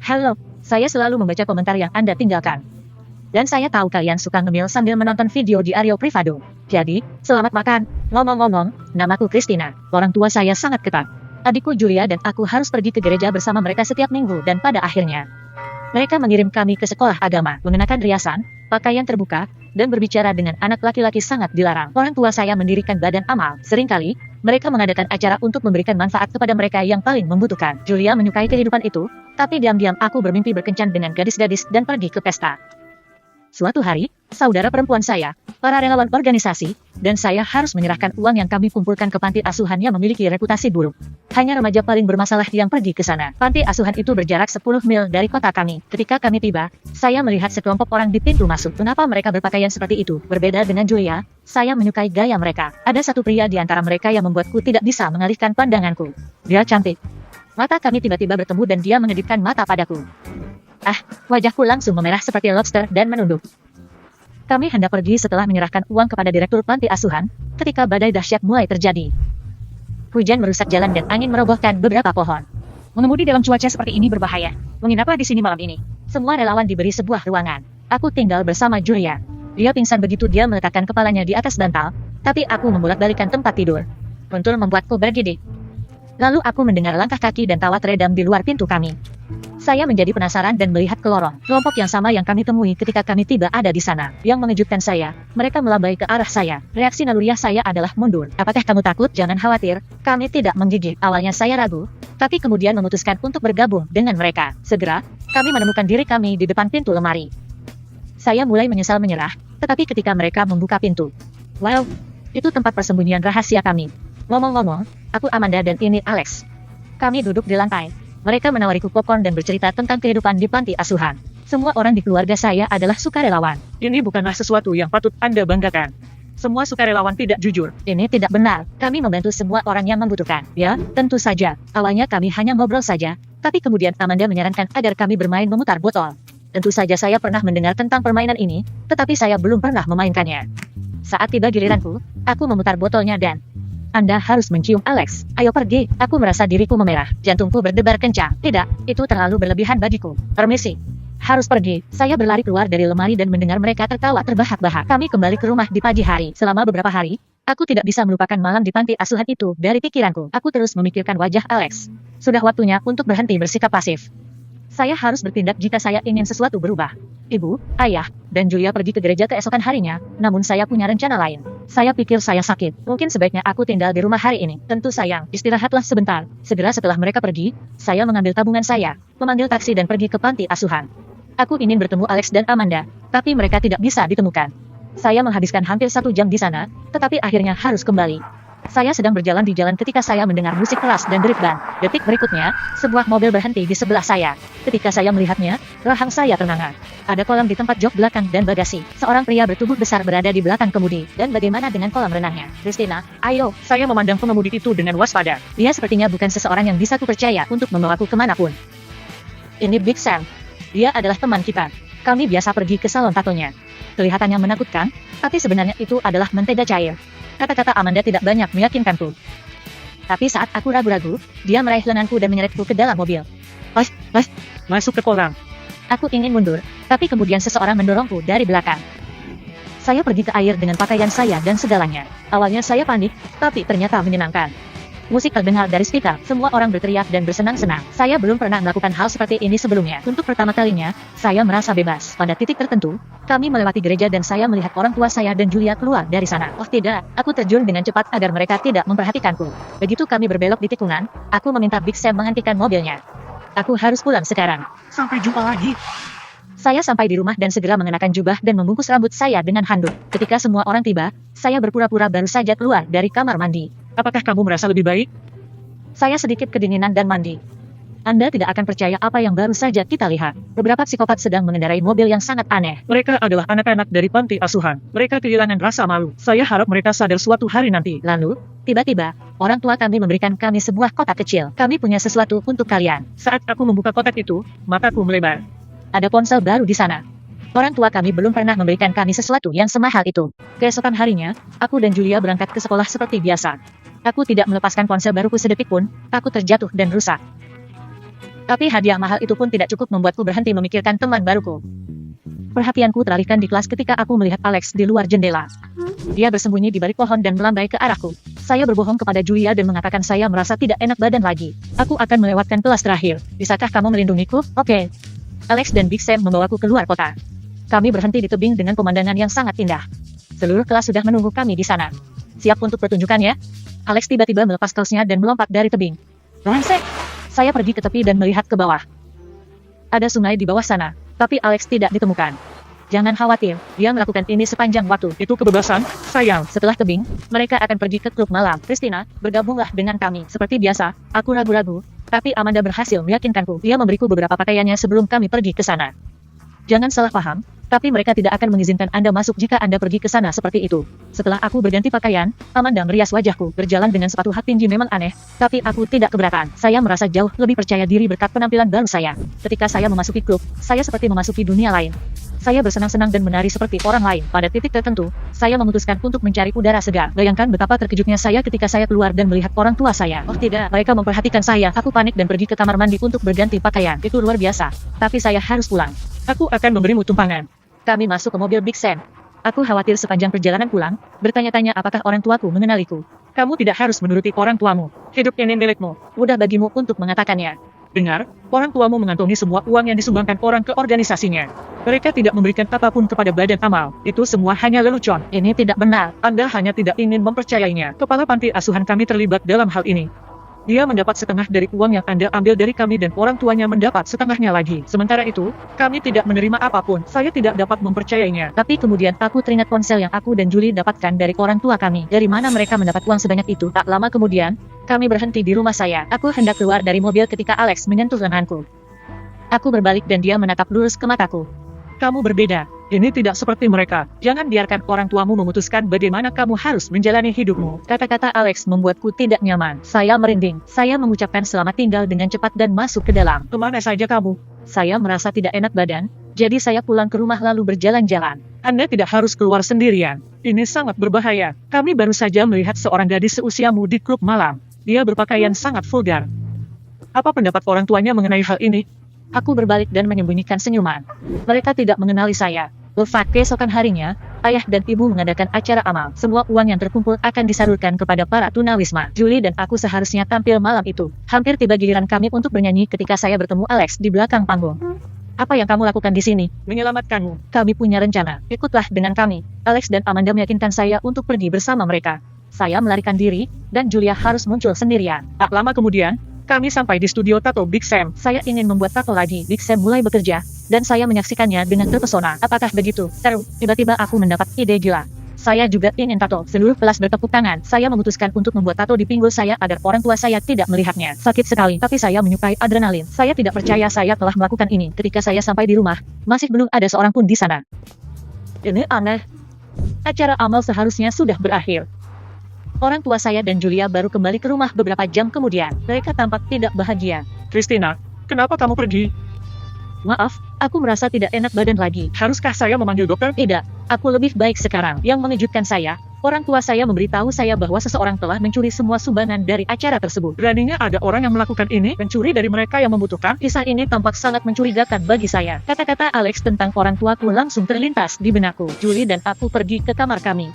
Halo, saya selalu membaca komentar yang Anda tinggalkan. Dan saya tahu kalian suka ngemil sambil menonton video di Aryo Privado. Jadi, selamat makan. Ngomong-ngomong, namaku Christina. Orang tua saya sangat ketat. Adikku Julia dan aku harus pergi ke gereja bersama mereka setiap minggu dan pada akhirnya mereka mengirim kami ke sekolah agama, mengenakan riasan, pakaian terbuka, dan berbicara dengan anak laki-laki sangat dilarang. Orang tua saya mendirikan badan amal. Seringkali, mereka mengadakan acara untuk memberikan manfaat kepada mereka yang paling membutuhkan. Julia menyukai kehidupan itu, tapi diam-diam aku bermimpi berkencan dengan gadis-gadis dan pergi ke pesta. Suatu hari, saudara perempuan saya, para relawan organisasi, dan saya harus menyerahkan uang yang kami kumpulkan ke panti asuhan yang memiliki reputasi buruk. Hanya remaja paling bermasalah yang pergi ke sana. Panti asuhan itu berjarak 10 mil dari kota kami. Ketika kami tiba, saya melihat sekelompok orang di pintu masuk. Kenapa mereka berpakaian seperti itu? Berbeda dengan Julia, saya menyukai gaya mereka. Ada satu pria di antara mereka yang membuatku tidak bisa mengalihkan pandanganku. Dia cantik. Mata kami tiba-tiba bertemu dan dia mengedipkan mata padaku. Wajahku langsung memerah seperti lobster dan menunduk. Kami hendak pergi setelah menyerahkan uang kepada direktur panti asuhan, ketika badai dahsyat mulai terjadi. Hujan merusak jalan dan angin merobohkan beberapa pohon. Mengemudi dalam cuaca seperti ini berbahaya. Menginaplah di sini malam ini. Semua relawan diberi sebuah ruangan. Aku tinggal bersama Julia. Dia pingsan begitu dia meletakkan kepalanya di atas bantal, tapi aku membolak-balikan tempat tidur. Kuntul membuatku bergidik. Lalu aku mendengar langkah kaki dan tawa teredam di luar pintu kami. Saya menjadi penasaran dan melihat ke lorong. Kelompok yang sama yang kami temui ketika kami tiba ada di sana. Yang mengejutkan saya, mereka melambai ke arah saya. Reaksi naluriah saya adalah mundur. Apakah kamu takut? Jangan khawatir, kami tidak menggigit. Awalnya saya ragu, tapi kemudian memutuskan untuk bergabung dengan mereka. Segera, kami menemukan diri kami di depan pintu lemari. Saya mulai menyesal menyerah, tetapi ketika mereka membuka pintu, wow, itu tempat persembunyian rahasia kami. Ngomong-ngomong, aku Amanda dan ini Alex. Kami duduk di lantai. Mereka menawariku popcorn dan bercerita tentang kehidupan di panti asuhan. Semua orang di keluarga saya adalah sukarelawan. Ini bukanlah sesuatu yang patut Anda banggakan. Semua sukarelawan tidak jujur. Ini tidak benar. Kami membantu semua orang yang membutuhkan. Ya, tentu saja. Awalnya kami hanya ngobrol saja, tapi kemudian Amanda menyarankan agar kami bermain memutar botol. Tentu saja saya pernah mendengar tentang permainan ini, tetapi saya belum pernah memainkannya. Saat tiba giliranku, aku memutar botolnya dan Anda harus mencium Alex. Ayo pergi. Aku merasa diriku memerah. Jantungku berdebar kencang. Tidak, itu terlalu berlebihan bagiku. Permisi. Harus pergi. Saya berlari keluar dari lemari dan mendengar mereka tertawa terbahak-bahak. Kami kembali ke rumah di pagi hari. Selama beberapa hari, aku tidak bisa melupakan malam di panti asuhan itu dari pikiranku. Aku terus memikirkan wajah Alex. Sudah waktunya untuk berhenti bersikap pasif. Saya harus bertindak jika saya ingin sesuatu berubah. Ibu, ayah, dan Julia pergi ke gereja keesokan harinya, namun saya punya rencana lain. Saya pikir saya sakit. Mungkin sebaiknya aku tinggal di rumah hari ini. Tentu sayang, istirahatlah sebentar. Segera setelah mereka pergi, saya mengambil tabungan saya, memanggil taksi dan pergi ke panti asuhan. Aku ingin bertemu Alex dan Amanda, tapi mereka tidak bisa ditemukan. Saya menghabiskan hampir 1 jam di sana, tetapi akhirnya harus kembali. Saya sedang berjalan di jalan ketika saya mendengar musik keras dan derit ban. Detik berikutnya, sebuah mobil berhenti di sebelah saya. Ketika saya melihatnya, rahang saya ternganga. Ada kolam di tempat jok belakang dan bagasi. Seorang pria bertubuh besar berada di belakang kemudi. Dan bagaimana dengan kolam renangnya? Christina, ayo. Saya memandang pengemudi itu dengan waspada. Dia sepertinya bukan seseorang yang bisa kupercaya untuk membawaku kemanapun. Ini Big Sam. Dia adalah teman kita. Kami biasa pergi ke salon tatonya. Kelihatannya menakutkan, tapi sebenarnya itu adalah mentega cair. Kata-kata Amanda tidak banyak meyakinkanku. Tapi saat aku ragu-ragu, dia meraih lenganku dan menyeretku ke dalam mobil. Masuk ke kolam. Aku ingin mundur, tapi kemudian seseorang mendorongku dari belakang. Saya pergi ke air dengan pakaian saya dan segalanya. Awalnya saya panik, tapi ternyata menyenangkan. Musik terdengar dari speaker, semua orang berteriak dan bersenang-senang. Saya belum pernah melakukan hal seperti ini sebelumnya. Untuk pertama kalinya, saya merasa bebas. Pada titik tertentu, kami melewati gereja dan saya melihat orang tua saya dan Julia keluar dari sana. Oh tidak, aku terjun dengan cepat agar mereka tidak memperhatikanku. Begitu kami berbelok di tikungan, aku meminta Big Sam menghentikan mobilnya. Aku harus pulang sekarang. Sampai jumpa lagi. Saya sampai di rumah dan segera mengenakan jubah dan membungkus rambut saya dengan handuk. Ketika semua orang tiba, saya berpura-pura baru saja keluar dari kamar mandi. Apakah kamu merasa lebih baik? Saya sedikit kedinginan dan mandi. Anda tidak akan percaya apa yang baru saja kita lihat. Beberapa psikopat sedang mengendarai mobil yang sangat aneh. Mereka adalah anak-anak dari panti asuhan. Mereka kehilangan rasa malu. Saya harap mereka sadar suatu hari nanti. Lalu, tiba-tiba, orang tua kami memberikan kami sebuah kotak kecil. Kami punya sesuatu untuk kalian. Saat aku membuka kotak itu, mataku melebar. Ada ponsel baru di sana. Orang tua kami belum pernah memberikan kami sesuatu yang semahal itu. Keesokan harinya, aku dan Julia berangkat ke sekolah seperti biasa. Aku tidak melepaskan ponsel baruku sedetik pun, aku terjatuh dan rusak. Tapi hadiah mahal itu pun tidak cukup membuatku berhenti memikirkan teman baruku. Perhatianku teralihkan di kelas ketika aku melihat Alex di luar jendela. Dia bersembunyi di balik pohon dan melambai ke arahku. Saya berbohong kepada Julia dan mengatakan saya merasa tidak enak badan lagi. Aku akan melewatkan kelas terakhir. Bisakah kamu melindungiku? Oke. Alex dan Big Sam membawaku keluar kota. Kami berhenti di tebing dengan pemandangan yang sangat indah. Seluruh kelas sudah menunggu kami di sana. Siap untuk pertunjukan ya? Alex tiba-tiba melepas kaosnya dan melompat dari tebing. Brengsek! Saya pergi ke tepi dan melihat ke bawah. Ada sungai di bawah sana, tapi Alex tidak ditemukan. Jangan khawatir, dia melakukan ini sepanjang waktu. Itu kebebasan, sayang. Setelah tebing, mereka akan pergi ke klub malam. Christina, bergabunglah dengan kami. Seperti biasa, aku ragu-ragu, tapi Amanda berhasil meyakinkanku. Dia memberiku beberapa pakaiannya sebelum kami pergi ke sana. Jangan salah paham, tapi mereka tidak akan mengizinkan Anda masuk jika Anda pergi ke sana seperti itu. Setelah aku berganti pakaian, Amanda merias wajahku. Berjalan dengan sepatu hak tinggi memang aneh, tapi aku tidak keberatan. Saya merasa jauh lebih percaya diri berkat penampilan baru saya. Ketika saya memasuki klub, saya seperti memasuki dunia lain. Saya bersenang-senang dan menari seperti orang lain. Pada titik tertentu, saya memutuskan untuk mencari udara segar. Bayangkan betapa terkejutnya saya ketika saya keluar dan melihat orang tua saya. Oh tidak, mereka memperhatikan saya. Aku panik dan pergi ke kamar mandi untuk berganti pakaian. Itu luar biasa. Tapi saya harus pulang. Aku akan memberimu tumpangan. Kami masuk ke mobil Big Sam. Aku khawatir sepanjang perjalanan pulang, bertanya-tanya apakah orang tuaku mengenaliku. Kamu tidak harus menuruti orang tuamu. Hidup ini milikmu. Mudah bagimu untuk mengatakannya. Dengar, orang tuamu mengantongi semua uang yang disumbangkan orang ke organisasinya. Mereka tidak memberikan apapun kepada badan amal. Itu semua hanya lelucon. Ini tidak benar. Anda hanya tidak ingin mempercayainya. Kepala panti asuhan kami terlibat dalam hal ini. Dia mendapat setengah dari uang yang Anda ambil dari kami dan orang tuanya mendapat setengahnya lagi. Sementara itu, kami tidak menerima apapun. Saya tidak dapat mempercayainya. Tapi kemudian aku teringat ponsel yang aku dan Julie dapatkan dari orang tua kami. Dari mana mereka mendapat uang sebanyak itu? Tak lama kemudian, kami berhenti di rumah saya. Aku hendak keluar dari mobil ketika Alex menyentuh lenganku. Aku berbalik dan dia menatap lurus ke mataku. Kamu berbeda. Ini tidak seperti mereka. Jangan biarkan orang tuamu memutuskan bagaimana kamu harus menjalani hidupmu. Kata-kata Alex membuatku tidak nyaman. Saya merinding. Saya mengucapkan selamat tinggal dengan cepat dan masuk ke dalam. Kemana saja kamu? Saya merasa tidak enak badan, jadi saya pulang ke rumah lalu berjalan-jalan. Anda tidak harus keluar sendirian. Ini sangat berbahaya. Kami baru saja melihat seorang gadis seusiamu di klub malam. Dia berpakaian sangat vulgar. Apa pendapat orang tuanya mengenai hal ini? Aku berbalik dan menyembunyikan senyuman. Mereka tidak mengenali saya. Lepas keesokan harinya, ayah dan ibu mengadakan acara amal. Semua uang yang terkumpul akan disalurkan kepada para tunawisma. Julie dan aku seharusnya tampil malam itu. Hampir tiba giliran kami untuk bernyanyi ketika saya bertemu Alex di belakang panggung. Apa yang kamu lakukan di sini? Menyelamatkanmu. Kami punya rencana. Ikutlah dengan kami. Alex dan Amanda meyakinkan saya untuk pergi bersama mereka. Saya melarikan diri, dan Julia harus muncul sendirian. Tak lama kemudian, kami sampai di studio tato Big Sam. Saya ingin membuat tato lagi. Big Sam mulai bekerja, dan saya menyaksikannya dengan terpesona. Apakah begitu? Seru. Tiba-tiba aku mendapat ide gila. Saya juga ingin tato. Seluruh kelas bertepuk tangan. Saya memutuskan untuk membuat tato di pinggul saya agar orang tua saya tidak melihatnya. Sakit sekali, tapi saya menyukai adrenalin. Saya tidak percaya saya telah melakukan ini. Ketika saya sampai di rumah, masih belum ada seorang pun di sana. Ini aneh. Acara amal seharusnya sudah berakhir. Orang tua saya dan Julia baru kembali ke rumah beberapa jam kemudian. Mereka tampak tidak bahagia. Christina, kenapa kamu pergi? Maaf, aku merasa tidak enak badan lagi. Haruskah saya memanggil dokter? Tidak, aku lebih baik sekarang. Yang mengejutkan saya, orang tua saya memberitahu saya bahwa seseorang telah mencuri semua sumbangan dari acara tersebut. Beraninya ada orang yang melakukan ini, mencuri dari mereka yang membutuhkan? Kisah ini tampak sangat mencurigakan bagi saya. Kata-kata Alex tentang orang tuaku langsung terlintas di benakku. Julie dan aku pergi ke kamar kami.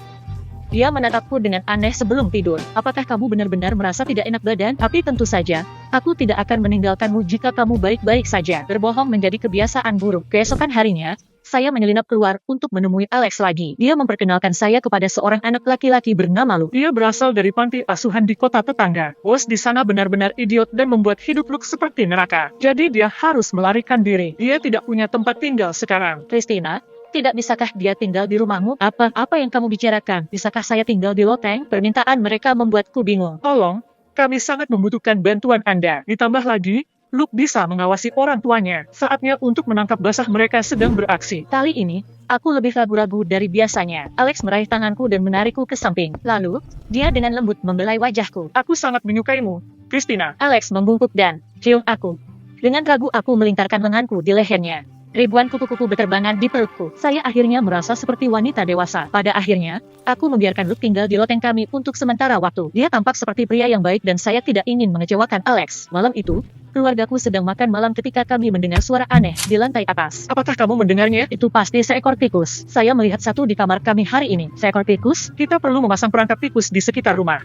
Dia menatapku dengan aneh sebelum tidur. Apakah kamu benar-benar merasa tidak enak badan? Tapi tentu saja, aku tidak akan meninggalkanmu jika kamu baik-baik saja. Berbohong menjadi kebiasaan buruk. Keesokan harinya, saya menyelinap keluar untuk menemui Alex lagi. Dia memperkenalkan saya kepada seorang anak laki-laki bernama Luke. Dia berasal dari panti asuhan di kota tetangga. Bos di sana benar-benar idiot dan membuat hidup Luke seperti neraka. Jadi dia harus melarikan diri. Dia tidak punya tempat tinggal sekarang. Christina, tidak bisakah dia tinggal di rumahmu? Apa yang kamu bicarakan? Bisakah saya tinggal di loteng? Permintaan mereka membuatku bingung. Tolong, kami sangat membutuhkan bantuan Anda. Ditambah lagi, Luke bisa mengawasi orang tuanya. Saatnya untuk menangkap basah mereka sedang beraksi. Kali ini, aku lebih ragu-ragu dari biasanya. Alex meraih tanganku dan menarikku ke samping. Lalu, dia dengan lembut membelai wajahku. Aku sangat menyukaimu, Christina. Alex membungkuk dan cium aku. Dengan ragu aku melingkarkan lenganku di lehernya. Ribuan kupu-kupu berterbangan di perutku. Saya akhirnya merasa seperti wanita dewasa. Pada akhirnya, aku membiarkan Luke tinggal di loteng kami untuk sementara waktu. Dia tampak seperti pria yang baik dan saya tidak ingin mengecewakan Alex. Malam itu, keluargaku sedang makan malam ketika kami mendengar suara aneh di lantai atas. Apakah kamu mendengarnya? Itu pasti seekor tikus. Saya melihat satu di kamar kami hari ini. Seekor tikus? Kita perlu memasang perangkap tikus di sekitar rumah.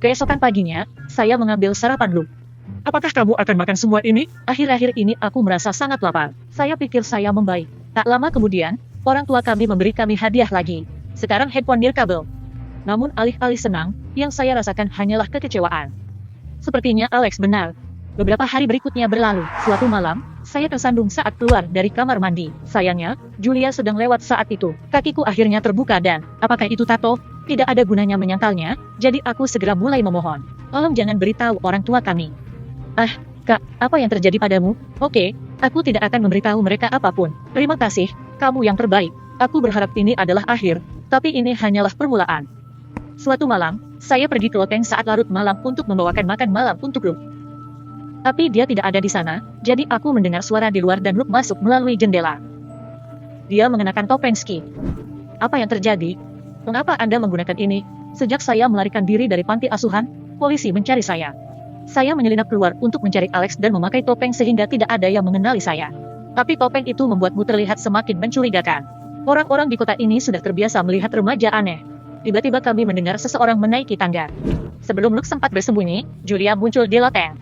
Keesokan paginya, saya mengambil sarapan Luke. Apakah kamu akan makan semua ini? Akhir-akhir ini aku merasa sangat lapar. Saya pikir saya membaik. Tak lama kemudian, orang tua kami memberi kami hadiah lagi. Sekarang handphone nirkabel. Namun alih-alih senang, yang saya rasakan hanyalah kekecewaan. Sepertinya Alex benar. Beberapa hari berikutnya berlalu. Suatu malam, saya tersandung saat keluar dari kamar mandi. Sayangnya, Julia sedang lewat saat itu. Kakiku akhirnya terbuka dan, apakah itu tato? Tidak ada gunanya menyangkalnya, jadi aku segera mulai memohon. Tolong jangan beritahu orang tua kami. Ah, Kak, apa yang terjadi padamu? Oke, aku tidak akan memberitahu mereka apapun. Terima kasih, kamu yang terbaik. Aku berharap ini adalah akhir, tapi ini hanyalah permulaan. Suatu malam, saya pergi ke loteng saat larut malam untuk membawakan makan malam untuk Luke. Tapi dia tidak ada di sana, jadi aku mendengar suara di luar dan Luke masuk melalui jendela. Dia mengenakan topeng ski. Apa yang terjadi? Mengapa Anda menggunakan ini? Sejak saya melarikan diri dari panti asuhan, polisi mencari saya. Saya menyelinap keluar untuk mencari Alex dan memakai topeng sehingga tidak ada yang mengenali saya. Tapi topeng itu membuatmu terlihat semakin mencurigakan. Orang-orang di kota ini sudah terbiasa melihat remaja aneh. Tiba-tiba kami mendengar seseorang menaiki tangga. Sebelum Luke sempat bersembunyi, Julia muncul di loteng.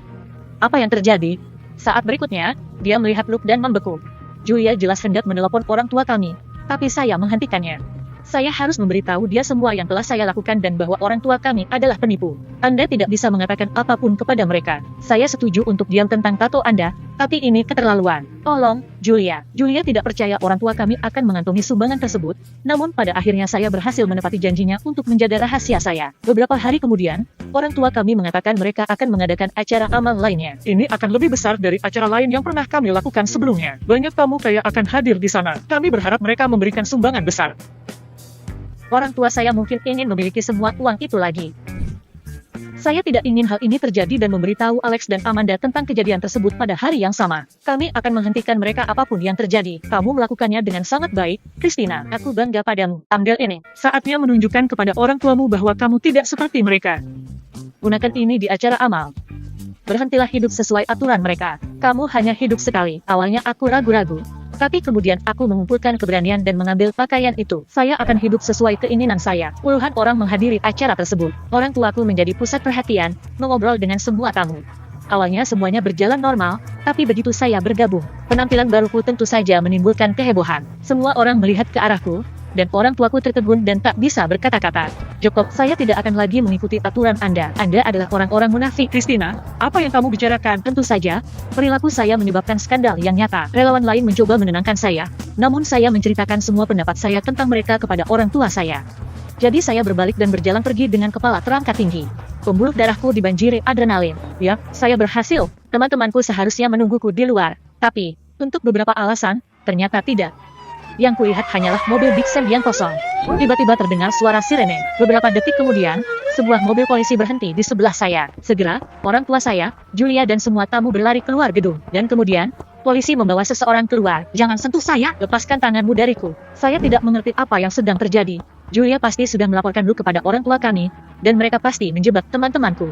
Apa yang terjadi? Saat berikutnya, dia melihat Luke dan membeku. Julia jelas hendak menelepon orang tua kami, tapi saya menghentikannya. Saya harus memberitahu dia semua yang telah saya lakukan dan bahwa orang tua kami adalah penipu. Anda tidak bisa mengatakan apapun kepada mereka. Saya setuju untuk diam tentang tato Anda, tapi ini keterlaluan. Tolong, Julia. Julia tidak percaya orang tua kami akan mengantongi sumbangan tersebut, namun pada akhirnya saya berhasil menepati janjinya untuk menjaga rahasia saya. Beberapa hari kemudian, orang tua kami mengatakan mereka akan mengadakan acara amal lainnya. Ini akan lebih besar dari acara lain yang pernah kami lakukan sebelumnya. Banyak tamu kaya akan hadir di sana. Kami berharap mereka memberikan sumbangan besar. Orang tua saya mungkin ingin memiliki semua uang itu lagi. Saya tidak ingin hal ini terjadi dan memberitahu Alex dan Amanda tentang kejadian tersebut pada hari yang sama. Kami akan menghentikan mereka apapun yang terjadi. Kamu melakukannya dengan sangat baik, Christina. Aku bangga padamu. Ambil ini. Saatnya menunjukkan kepada orang tuamu bahwa kamu tidak seperti mereka. Gunakan ini di acara amal. Berhentilah hidup sesuai aturan mereka. Kamu hanya hidup sekali. Awalnya aku ragu-ragu. Tapi kemudian aku mengumpulkan keberanian dan mengambil pakaian itu. Saya akan hidup sesuai keinginan saya. Puluhan orang menghadiri acara tersebut. Orang tuaku menjadi pusat perhatian, mengobrol dengan semua tamu. Awalnya semuanya berjalan normal, tapi begitu saya bergabung, penampilan baruku tentu saja menimbulkan kehebohan. Semua orang melihat ke arahku, dan orang tuaku tertegun dan tak bisa berkata-kata. Jacob, saya tidak akan lagi mengikuti aturan Anda. Anda adalah orang-orang munafik. Christina, apa yang kamu bicarakan? Tentu saja, perilaku saya menyebabkan skandal yang nyata. Relawan lain mencoba menenangkan saya, namun saya menceritakan semua pendapat saya tentang mereka kepada orang tua saya. Jadi saya berbalik dan berjalan pergi dengan kepala terangkat tinggi. Pembuluh darahku dibanjiri adrenalin. Ya, saya berhasil. Teman-temanku seharusnya menungguku di luar. Tapi, untuk beberapa alasan, ternyata tidak. Yang kulihat hanyalah mobil Big Sam yang kosong. Tiba-tiba terdengar suara sirene. Beberapa detik kemudian, sebuah mobil polisi berhenti di sebelah saya. Segera, orang tua saya, Julia dan semua tamu berlari keluar gedung. Dan kemudian, polisi membawa seseorang keluar. Jangan sentuh saya, lepaskan tanganmu dariku. Saya tidak mengerti apa yang sedang terjadi. Julia pasti sudah melaporkan Luke kepada orang tua kami, dan mereka pasti menjebak teman-temanku.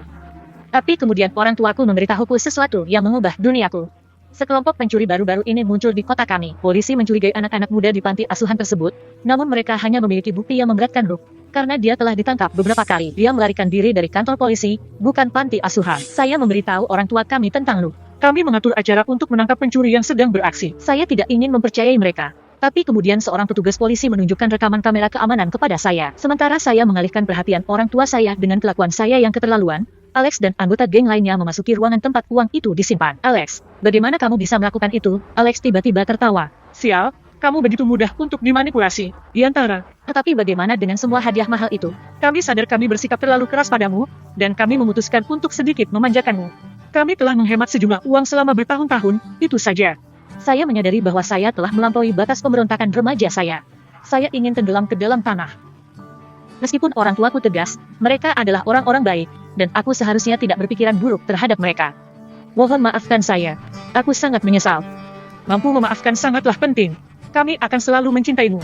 Tapi kemudian orang tuaku memberitahuku sesuatu yang mengubah duniaku. Sekelompok pencuri baru-baru ini muncul di kota kami. Polisi mencurigai anak-anak muda di panti asuhan tersebut, namun mereka hanya memiliki bukti yang memberatkan Luke. Karena dia telah ditangkap beberapa kali. Dia melarikan diri dari kantor polisi, bukan panti asuhan. Saya memberitahu orang tua kami tentang Luke. Kami mengatur acara untuk menangkap pencuri yang sedang beraksi. Saya tidak ingin mempercayai mereka. Tapi kemudian seorang petugas polisi menunjukkan rekaman kamera keamanan kepada saya. Sementara saya mengalihkan perhatian orang tua saya dengan kelakuan saya yang keterlaluan, Alex dan anggota geng lainnya memasuki ruangan tempat uang itu disimpan. Alex, bagaimana kamu bisa melakukan itu? Alex tiba-tiba tertawa. Sial, kamu begitu mudah untuk dimanipulasi. Di antara. Tetapi bagaimana dengan semua hadiah mahal itu? Kami sadar kami bersikap terlalu keras padamu, dan kami memutuskan untuk sedikit memanjakanmu. Kami telah menghemat sejumlah uang selama bertahun-tahun, itu saja. Saya menyadari bahwa saya telah melampaui batas pemberontakan remaja saya. Saya ingin tenggelam ke dalam tanah. Meskipun orang tuaku tegas, mereka adalah orang-orang baik, dan aku seharusnya tidak berpikiran buruk terhadap mereka. Mohon maafkan saya. Aku sangat menyesal. Mampu memaafkan sangatlah penting. Kami akan selalu mencintaimu.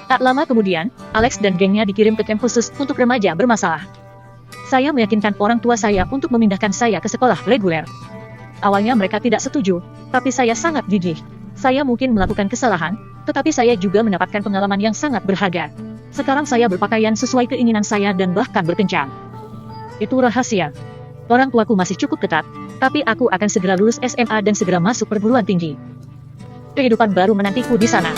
Tak lama kemudian, Alex dan gengnya dikirim ke camp khusus untuk remaja bermasalah. Saya meyakinkan orang tua saya untuk memindahkan saya ke sekolah reguler. Awalnya mereka tidak setuju, tapi saya sangat gigih. Saya mungkin melakukan kesalahan, tetapi saya juga mendapatkan pengalaman yang sangat berharga. Sekarang saya berpakaian sesuai keinginan saya dan bahkan berkencan. Itu rahasia. Orang tuaku masih cukup ketat, tapi aku akan segera lulus SMA dan segera masuk perguruan tinggi. Kehidupan baru menantiku di sana.